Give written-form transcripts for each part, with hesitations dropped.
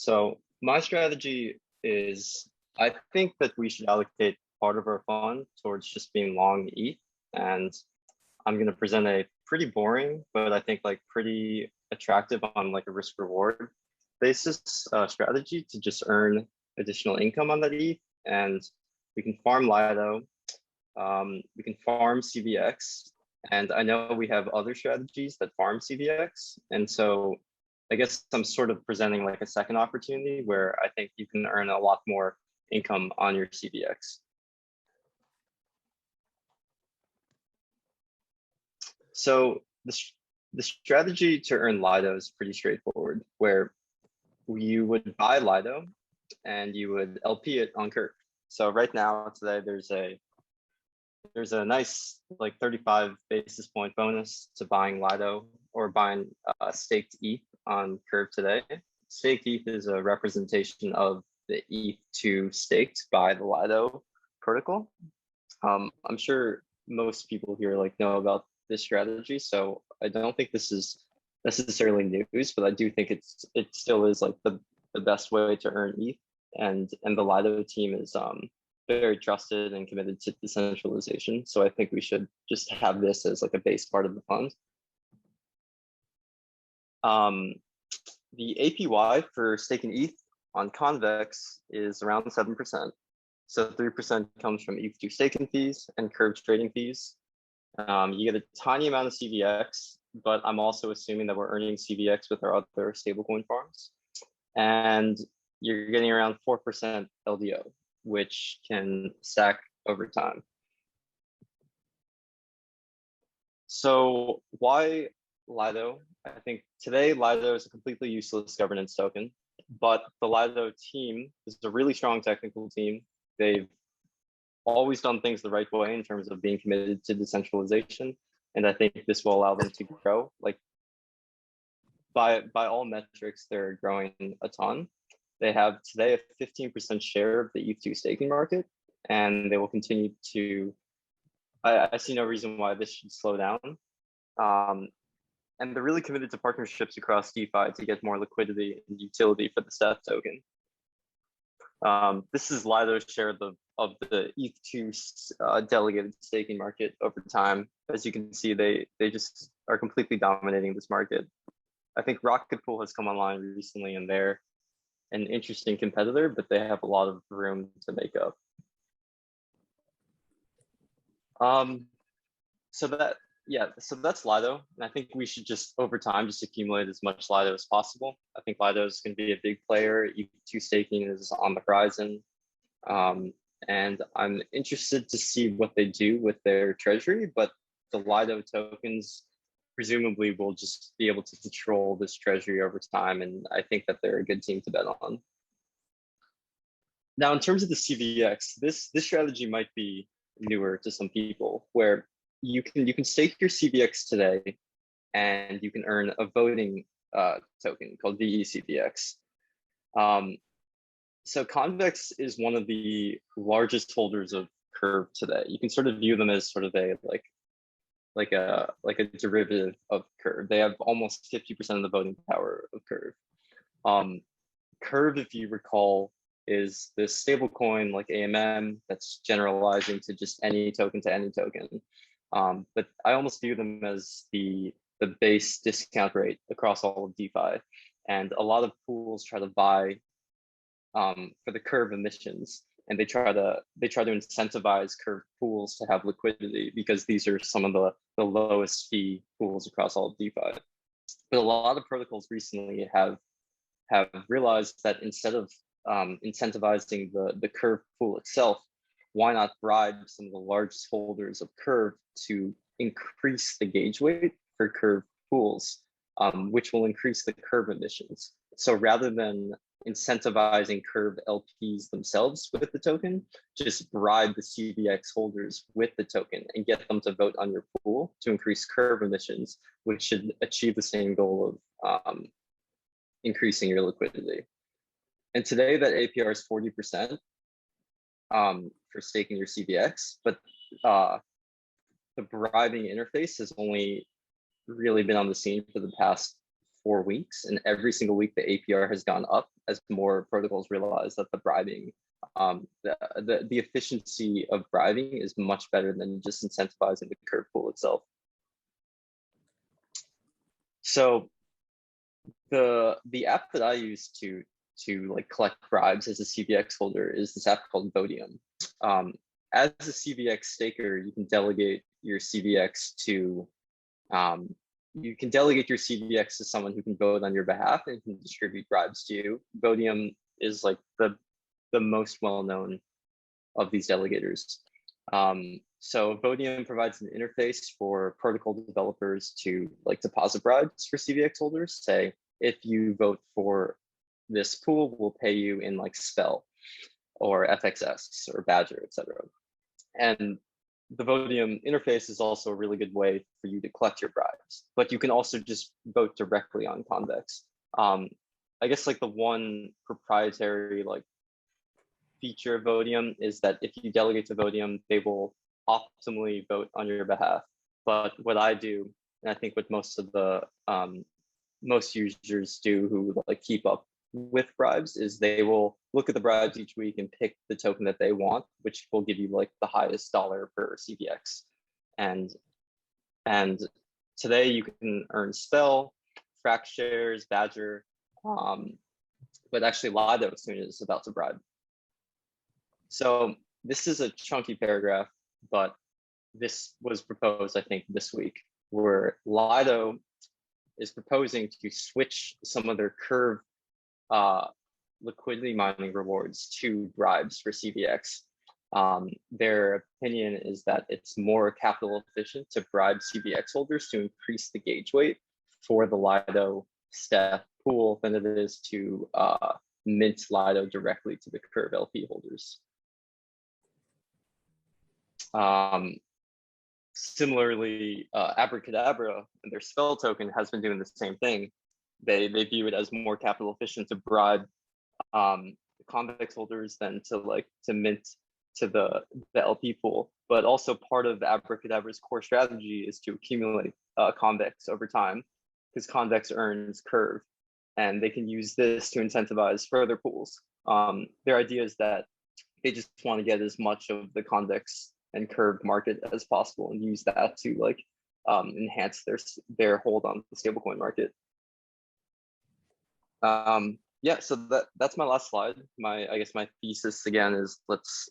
So my strategy is I think that we should allocate part of our fund towards just being long ETH. And I'm going to present a pretty boring, but I think like pretty attractive on like a risk reward basis strategy to just earn additional income on that ETH. And we can farm Lido, we can farm CVX. And I know we have other strategies that farm CVX. And so I guess I'm sort of presenting like a second opportunity where I think you can earn a lot more income on your CVX. So the strategy to earn Lido is pretty straightforward, where you would buy Lido and you would LP it on Curve. So right now today there's a nice like 35 basis point bonus to buying Lido or buying staked ETH on Curve today. Staked ETH is a representation of the ETH2 staked by the Lido protocol. I'm sure most people here like know about this strategy, so I don't think this is necessarily news, but I do think it still is like the best way to earn ETH, and the Lido team is very trusted and committed to decentralization. So I think we should just have this as like a base part of the fund. The APY for staking ETH on Convex is around 7%. So 3% comes from ETH2 staking fees and Curve trading fees. You get a tiny amount of CVX, but I'm also assuming that we're earning CVX with our other stablecoin farms. And you're getting around 4% LDO, which can stack over time. So why Lido? I think today Lido is a completely useless governance token, but the Lido team is a really strong technical team. They've always done things the right way in terms of being committed to decentralization. And I think this will allow them to grow. Like by all metrics, they're growing a ton. They have today a 15% share of the ETH2 staking market, and they will continue to, I see no reason why this should slow down. And they're really committed to partnerships across DeFi to get more liquidity and utility for the Steph token. This is Lido's share of the ETH2 delegated staking market over time. As you can see, they just are completely dominating this market. I think Rocket Pool has come online recently, and they're an interesting competitor, but they have a lot of room to make up. So that's Lido. And I think we should just over time just accumulate as much Lido as possible. I think Lido is going to be a big player. ETH2 staking is on the horizon. And I'm interested to see what they do with their treasury, but the Lido tokens presumably will just be able to control this treasury over time. And I think that they're a good team to bet on. Now, in terms of the CVX, this strategy might be newer to some people, where you can stake your CVX today and you can earn a voting token called VECVX. So Convex is one of the largest holders of Curve today. You can sort of view them as sort of a like a derivative of Curve. They have almost 50% of the voting power of Curve. Curve, if you recall, is this stable coin like AMM that's generalizing to just any token to any token. But I almost view them as the base discount rate across all of DeFi. And a lot of pools try to buy for the Curve emissions, and they try to incentivize Curve pools to have liquidity because these are some of the lowest fee pools across all of DeFi. But a lot of protocols recently have realized that instead of incentivizing the Curve pool itself, why not bribe some of the largest holders of Curve to increase the gauge weight for Curve pools, which will increase the Curve emissions. So rather than incentivizing Curve LPs themselves with the token, just bribe the CVX holders with the token and get them to vote on your pool to increase Curve emissions, which should achieve the same goal of increasing your liquidity. And today that APR is 40% for staking your CVX, but the bribing interface has only really been on the scene for the past 4 weeks, and every single week the APR has gone up as more protocols realize that the bribing, the efficiency of bribing is much better than just incentivizing the curve pool itself. So the app that I use to like collect bribes as a CVX holder is this app called Vodium. As a CVX staker, you can delegate your CVX to someone who can vote on your behalf and can distribute bribes to you. Vodium is like the most well-known of these delegators. So Vodium provides an interface for protocol developers to like deposit bribes for CVX holders. Say, if you vote for this pool, we'll pay you in like Spell or FXS or Badger, etc. And the Vodium interface is also a really good way for you to collect your bribes, but you can also just vote directly on Convex. I guess like the one proprietary like feature of Vodium is that if you delegate to Vodium, they will optimally vote on your behalf. But what I do, and I think what most of the most users do who like keep up with bribes, is they will look at the bribes each week and pick the token that they want, which will give you like the highest dollar per CVX. And today you can earn Spell, Frac shares, Badger, but actually Lido soon is about to bribe. So this is a chunky paragraph, but this was proposed, I think, this week, where Lido is proposing to switch some of their curve liquidity mining rewards to bribes for CVX. Their opinion is that it's more capital efficient to bribe CVX holders to increase the gauge weight for the Lido step pool than it is to mint Lido directly to the curve LP holders. Similarly, Abracadabra and their Spell token has been doing the same thing. They view it as more capital efficient to bribe Convex holders than to mint to the LP pool. But also part of Abracadabra's core strategy is to accumulate Convex over time, because Convex earns curve, and they can use this to incentivize further pools. Their idea is that they just want to get as much of the Convex and curve market as possible and use that to like enhance their hold on the stablecoin market. Yeah, so that's my last slide. I guess my thesis again is, let's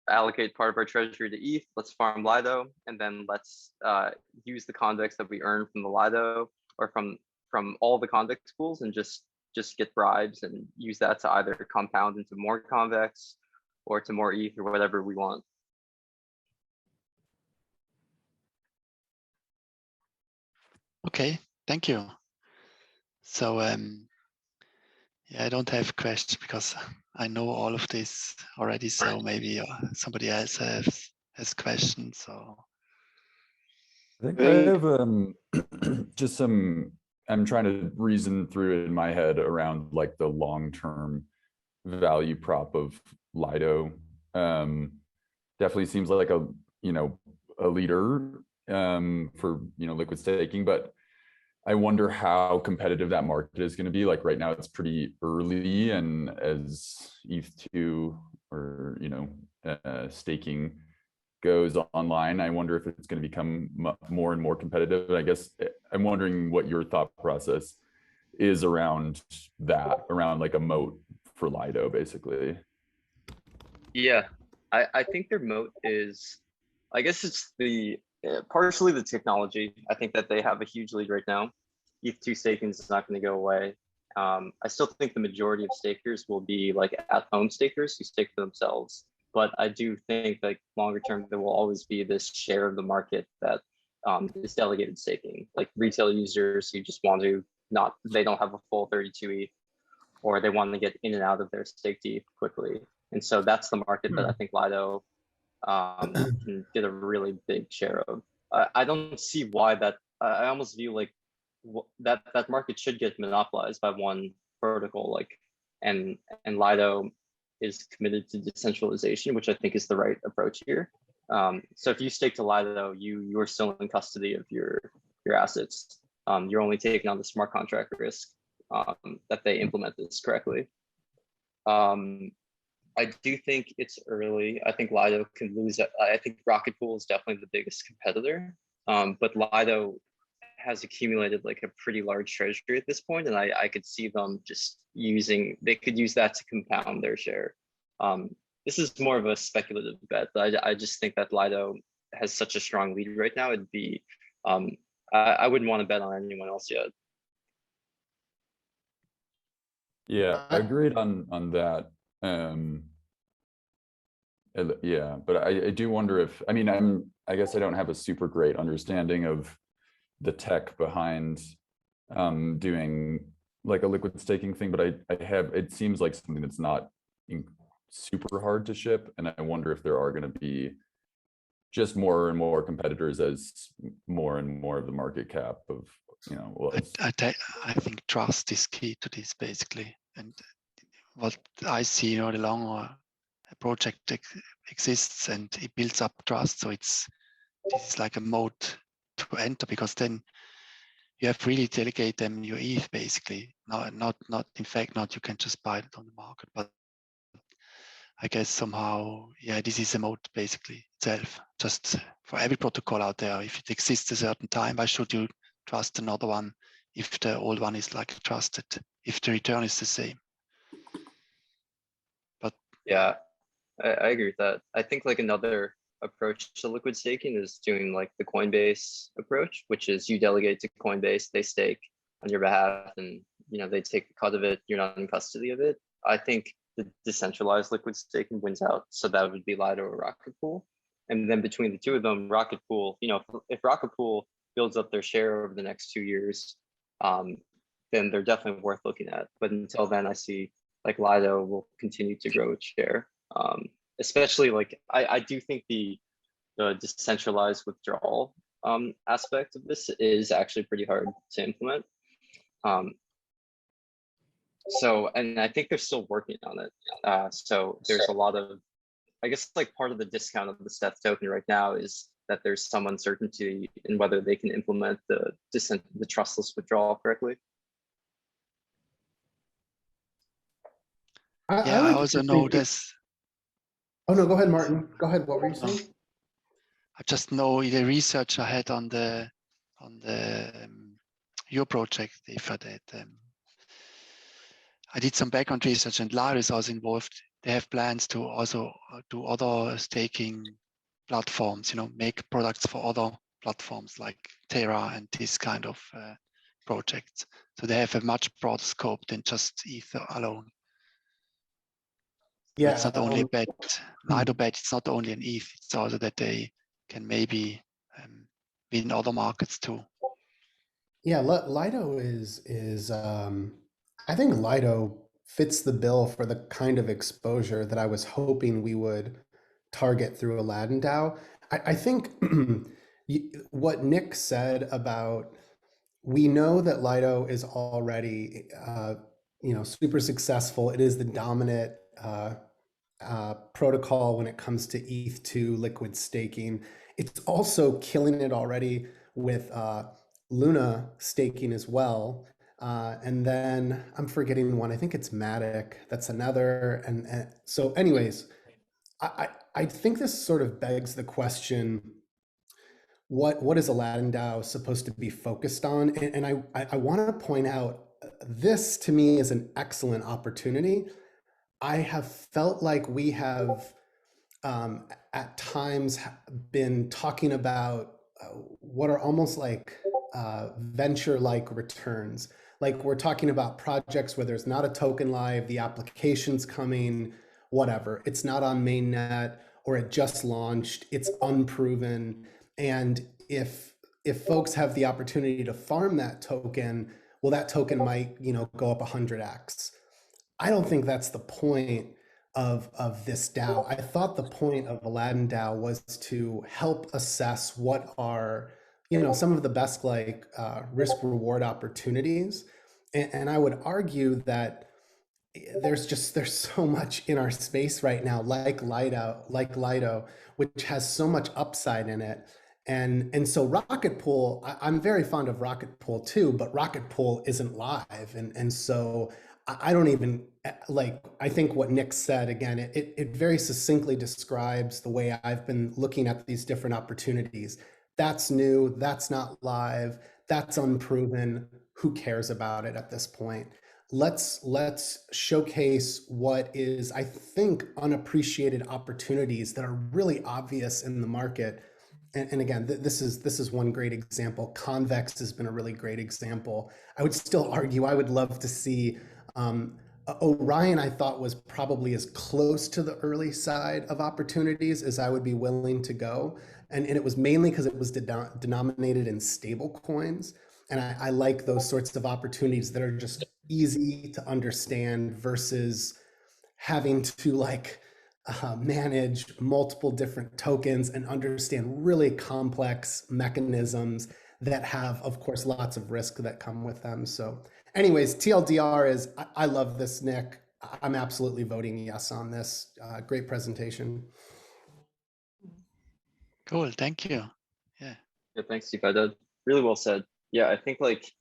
allocate part of our treasury to ETH, let's farm Lido, and then let's use the Convex that we earn from the Lido or from all the Convex pools and just get bribes and use that to either compound into more Convex or to more ETH or whatever we want. Okay, thank you. So yeah, I don't have questions because I know all of this already. So maybe somebody else has questions. So I think I have just some. I'm trying to reason through it in my head around like the long-term value prop of Lido. Definitely seems like a leader for liquid staking, but I wonder how competitive that market is going to be. Like right now, it's pretty early, and as ETH2 or staking goes online, I wonder if it's going to become more and more competitive. I guess I'm wondering what your thought process is around that, around like a moat for Lido, basically. Yeah, I think their moat is, I guess it's partially the technology. I think that they have a huge lead right now. ETH2 staking is not going to go away. I still think the majority of stakers will be like at-home stakers who stake for themselves. But I do think like longer term, there will always be this share of the market that is delegated staking, like retail users who just want to they don't have a full 32 ETH, or they want to get in and out of their staked ETH quickly. And so that's the market that I think Lido can get a really big share of. I don't see why that. I almost view like that market should get monopolized by one protocol, like and Lido is committed to decentralization, which I think is the right approach here. So if you stake to Lido, you're still in custody of your assets. You're only taking on the smart contract risk that they implement this correctly. I do think it's early. I think Lido can lose. I think Rocket Pool is definitely the biggest competitor, but Lido has accumulated like a pretty large treasury at this point, and I could see them just using. They could use that to compound their share. This is more of a speculative bet, but I just think that Lido has such a strong lead right now. It'd be I wouldn't want to bet on anyone else yet. Yeah, I agreed on that. Yeah, but I do wonder if, I mean, I guess I don't have a super great understanding of the tech behind doing like a liquid staking thing, but I have, it seems like something that's not super hard to ship, and I wonder if there are going to be just more and more competitors as more and more of the market cap of, you know, was. I think trust is key to this basically, and what I see, you know, the longer a project exists and it builds up trust, so this is like a mode to enter, because then you have really delegate them your ETH basically. Not in fact, not you can just buy it on the market, but I guess somehow, yeah, this is a mode basically itself. Just for every protocol out there, if it exists a certain time, why should you trust another one if the old one is like trusted, if the return is the same? But yeah, I agree with that. I think like another approach to liquid staking is doing like the Coinbase approach, which is you delegate to Coinbase, they stake on your behalf, and you know they take a cut of it. You're not in custody of it. I think the decentralized liquid staking wins out, so that would be Lido or Rocket Pool. And then between the two of them, Rocket Pool, you know, if Rocket Pool builds up their share over the next 2 years, then they're definitely worth looking at. But until then, I see like Lido will continue to grow its share. Especially like I do think the decentralized withdrawal aspect of this is actually pretty hard to implement. So, and I think they're still working on it. So there's a lot of, I guess like part of the discount of the Steth token right now is that there's some uncertainty in whether they can implement the trustless withdrawal correctly. I also know this. Oh no, go ahead, Martin. Go ahead. What were you saying? I just know the research I had on the your project. If I did some background research, and Lido is also involved. They have plans to also do other staking platforms. You know, make products for other platforms like Terra and this kind of projects. So they have a much broader scope than just Ether alone. Yeah, it's not only a bet, Lido bet. It's not only an ETH. It's also that they can maybe win other markets too. Yeah, Lido is I think Lido fits the bill for the kind of exposure that I was hoping we would target through Aladdin DAO. I think what Nick said about, we know that Lido is already super successful. It is the dominant protocol when it comes to ETH2 liquid staking. It's also killing it already with Luna staking as well. And then I'm forgetting one. I think it's Matic. That's another. And so anyways, I think this sort of begs the question, what is Aladdin DAO supposed to be focused on? And I want to point out, this to me is an excellent opportunity. I have felt like we have at times been talking about what are almost like venture-like returns. Like we're talking about projects where there's not a token live, the application's coming, whatever. It's not on mainnet, or it just launched, it's unproven. And if folks have the opportunity to farm that token, well, that token might, go up 100x. I don't think that's the point of this DAO. I thought the point of Aladdin DAO was to help assess what are, some of the best risk reward opportunities. And I would argue that there's so much in our space right now, like Lido, which has so much upside in it. And so Rocket Pool, I'm very fond of Rocket Pool too, but Rocket Pool isn't live. And so I don't even like, I think what Nick said again, it very succinctly describes the way I've been looking at these different opportunities. That's new, that's not live, that's unproven. Who cares about it at this point? Let's showcase what is, I think, unappreciated opportunities that are really obvious in the market. And again, this is one great example. Convex has been a really great example. I would still argue I would love to see Orion. I thought was probably as close to the early side of opportunities as I would be willing to go, and it was mainly because it was denominated in stable coins, and I like those sorts of opportunities that are just easy to understand versus having to like manage multiple different tokens and understand really complex mechanisms that have, of course, lots of risk that come with them. So anyways, TLDR is, I love this, Nick. I'm absolutely voting yes on this. Great presentation. Cool, thank you. Yeah. Yeah, thanks, Steve. That really well said. Yeah, I think like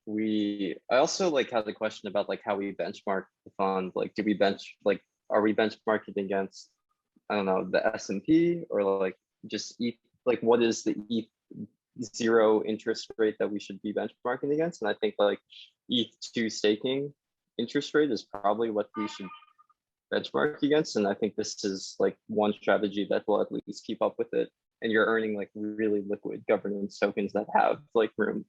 I also like had the question about like how we benchmark the fund. Like, do we are we benchmarking against, I don't know, the S&P or like just ETH? Like, what is the ETH zero interest rate that we should be benchmarking against? And I think like ETH2 staking interest rate is probably what we should benchmark against. And I think this is like one strategy that will at least keep up with it. And you're earning like really liquid governance tokens that have like room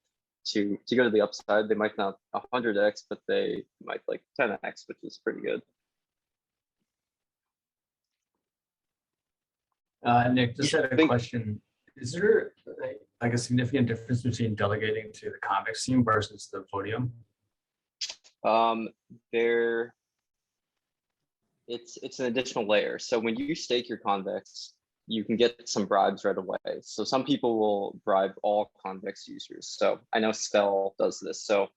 to go to the upside. They might not 100x, but they might like 10x, which is pretty good. Nick, just had a question. Is there like a significant difference between delegating to the Convex team versus the Votium? It's an additional layer. So when you stake your Convex, you can get some bribes right away. So some people will bribe all Convex users. So I know Spell does this. So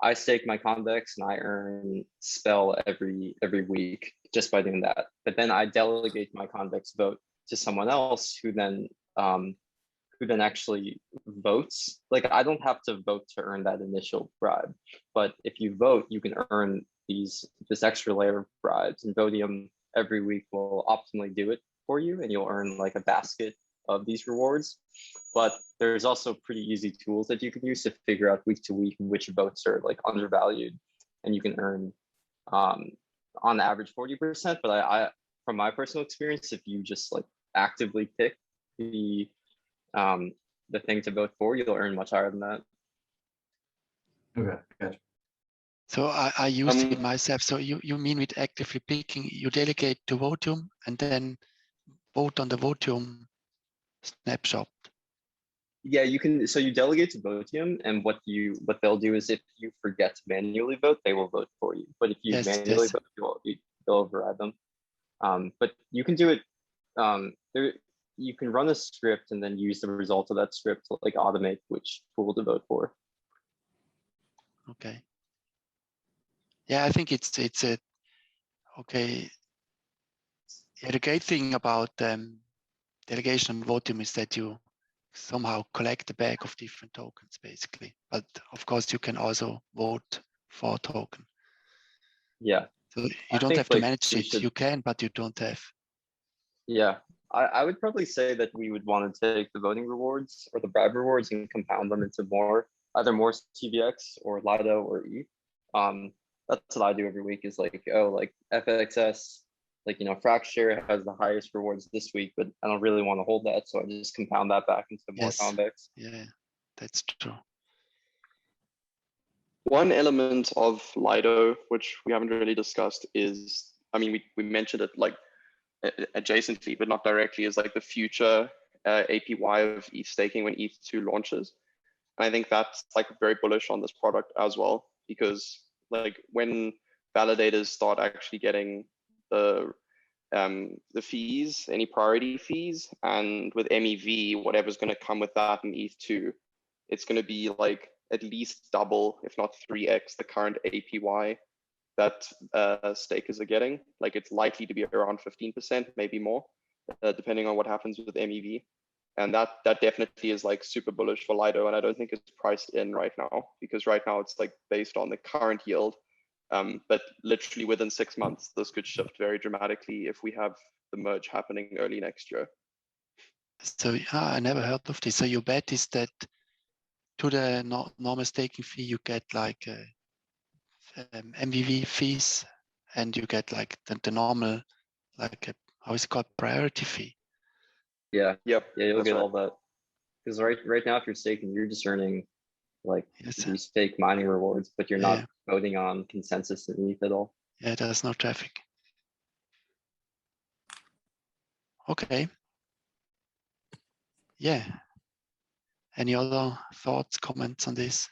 I stake my Convex and I earn Spell every week just by doing that. But then I delegate my Convex vote to someone else who then actually votes. Like, I don't have to vote to earn that initial bribe, but if you vote, you can earn this extra layer of bribes, and Votium every week will optimally do it for you, and you'll earn like a basket of these rewards. But there's also pretty easy tools that you can use to figure out week to week which votes are like undervalued, and you can earn on average 40%. But I from my personal experience, if you just like actively pick the thing to vote for, you'll earn much higher than that. Okay, gotcha. So I used it myself. So you mean with actively picking, you delegate to Votium and then vote on the Votium snapshot? Yeah, you can. So you delegate to Votium, and what they'll do is if you forget to manually vote, they will vote for you. But if you manually vote, they'll override them. But you can do it. You can run a script and then use the result of that script to like automate which pool to vote for. Okay. Yeah, I think it's a okay. Yeah, the great thing about delegation and Votium is that you somehow collect a bag of different tokens, basically. But of course, you can also vote for a token. Yeah. So you don't have to manage it. You can, but you don't have. Yeah. I would probably say that we would want to take the voting rewards or the bribe rewards and compound them into either more TVX or Lido or ETH. That's what I do every week is like, oh, like FXS, like, Fracture has the highest rewards this week, but I don't really want to hold that. So I just compound that back into more Convex. Yeah, that's true. One element of Lido, which we haven't really discussed, is, I mean, we mentioned it like adjacently, but not directly, is like the future APY of ETH staking when ETH2 launches. And I think that's like very bullish on this product as well, because like when validators start actually getting the fees, any priority fees, and with MEV, whatever's going to come with that in ETH2, it's going to be like at least double, if not 3x, the current APY that stakers are getting. Like, it's likely to be around 15%, maybe more, depending on what happens with MEV. And that definitely is like super bullish for Lido, and I don't think it's priced in right now, because right now it's like based on the current yield. But literally within 6 months, this could shift very dramatically if we have the merge happening early next year. So I never heard of this. So your bet is that to the normal staking fee, you get like MVV fees, and you get like the normal, like how is it called, priority fee. Yeah, Yep. yeah, you'll that's get right. all that. Because right now, if you're staking, you're just earning like Yes. these fake mining rewards, but you're Yeah. not voting on consensus in ETH at all. Yeah, there's no traffic. Okay. Yeah. Any other thoughts, comments on this?